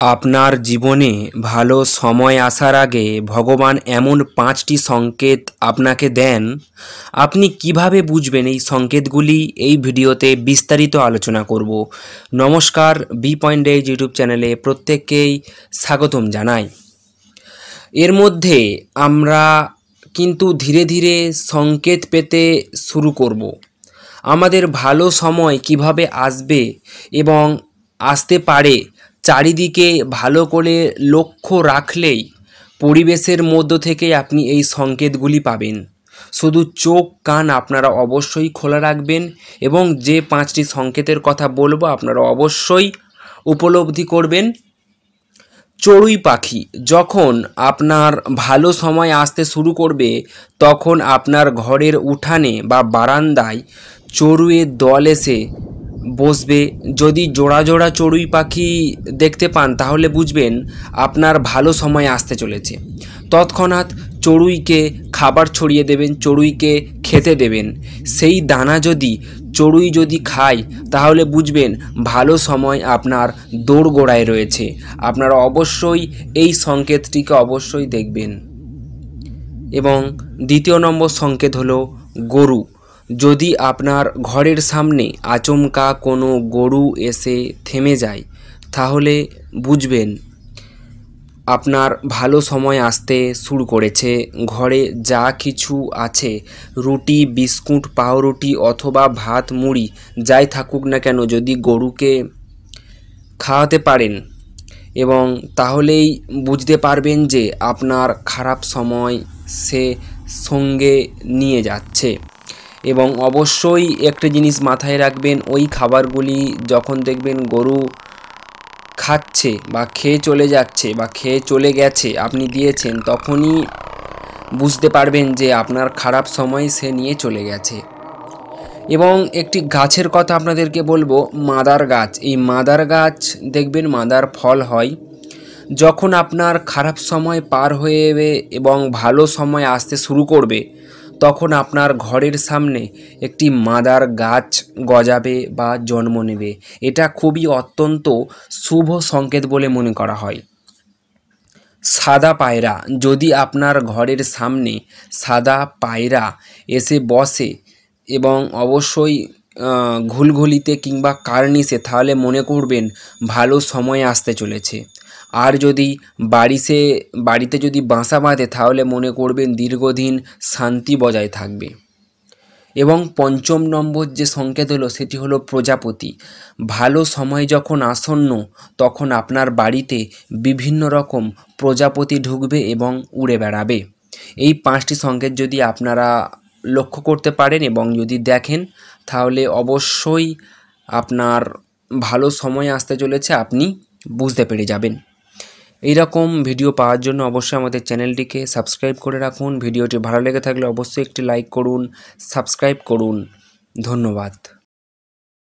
আপনার জীবনে ভালো সময় আসার আগে ভগবান এমন ৫টি সংকেত আপনাকে দেন। আপনি কিভাবে বুঝবেন এই সংকেতগুলি? এই ভিডিওতে বিস্তারিত আলোচনা করব। নমস্কার, বি পয়েন্ট ডেজ ইউটিউব চ্যানেলে প্রত্যেককেই স্বাগতম জানাই। এর মধ্যে আমরা কিন্তু ধীরে ধীরে সংকেত পেতে শুরু করব। আমাদের ভালো সময় কিভাবে আসবে এবং আসতে পারে, চারিদিকে ভালো করে লক্ষ্য রাখলেই পরিবেশের মধ্য থেকে আপনি এই সংকেতগুলি পাবেন। শুধু চোখ কান আপনারা অবশ্যই খোলা রাখবেন এবং যে ৫টি সংকেতের কথা বলবো আপনারা অবশ্যই উপলব্ধি করবেন। চড়ুই পাখি যখন আপনার ভালো সময় আসতে শুরু করবে, তখন আপনার ঘরের উঠানে বা বারান্দায় চড়ুইয়ের দল এসে বসবে। যদি জোড়া জোড়া চড়ুই পাখি দেখতে পান তাহলে বুঝবেন আপনার ভালো সময় আসতে চলেছে। তৎক্ষণাৎ চড়ুইকে খাবার ছড়িয়ে দেবেন, চড়ুইকে খেতে দেবেন। সেই দানা চড়ুই যদি খায় তাহলে বুঝবেন ভালো সময় আপনার দোরগোড়ায় রয়েছে। আপনারা অবশ্যই এই সংকেতটিকে অবশ্যই দেখবেন। এবং দ্বিতীয় নম্বর সংকেত হলো গরু। যদি আপনার ঘরের সামনে আচমকা কোনো গরু এসে থেমে যায় তাহলে বুঝবেন আপনার ভালো সময় আসতে শুরু করেছে। ঘরে যা কিছু আছে, রুটি, বিস্কুট, পাউরুটি অথবা ভাত, মুড়ি যাই থাকুক না কেন, যদি গরুকে খাওয়াতে পারেন এবং তাহলেই বুঝতে পারবেন যে আপনার খারাপ সময় সে সঙ্গে নিয়ে যাচ্ছে। এবং অবশ্যই একটা জিনিস মাথায় রাখবেন, ওই খাবারগুলি যখন দেখবেন গরু খাচ্ছে বা খেয়ে চলে যাচ্ছে বা খেয়ে চলে গেছে, আপনি দিয়েছেন, তখনই বুঝতে পারবেন যে আপনার খারাপ সময় সে নিয়ে চলে গেছে। এবং একটি গাছের কথা আপনাদেরকে বলবো, মাদার গাছ। এই মাদার গাছ দেখবেন মাদার ফল হয়। যখন আপনার খারাপ সময় পার হয়ে যাবে এবং ভালো সময় আসতে শুরু করবে, তখন আপনার ঘরের সামনে একটি মাদার গাছ গজাবে বা জন্ম নেবে। এটা খুবই অত্যন্ত শুভ সংকেত বলে মনে করা হয়। সাদা পায়রা, যদি আপনার ঘরের সামনে সাদা পায়রা এসে বসে এবং অবশ্যই ঘুলঘুলিতে কিংবা কার্নিশে, তাহলে মনে করবেন ভালো সময় আসতে চলেছে। আর যদি বাড়িতে যদি বাসা বাঁধে তাহলে মনে করবেন দীর্ঘদিন শান্তি বজায় থাকবে। এবং পঞ্চম নম্বর যে সংকেত হলো সেটি হলো প্রজাপতি। ভালো সময় যখন আসন্ন, তখন আপনার বাড়িতে বিভিন্ন রকম প্রজাপতি ঢুকবে এবং উড়ে বেড়াবে। এই 5টি সংকেত যদি আপনারা লক্ষ্য করতে পারেন এবং যদি দেখেন, তাহলে অবশ্যই আপনার ভালো সময় আসতে চলেছে, আপনি বুঝতে পেরে যাবেন। এই রকম ভিডিও পাওয়ার জন্য অবশ্যই আমাদের চ্যানেলটিকে সাবস্ক্রাইব করে রাখুন। ভিডিওটি ভালো লেগে থাকলে অবশ্যই একটি লাইক করুন, সাবস্ক্রাইব করুন। ধন্যবাদ।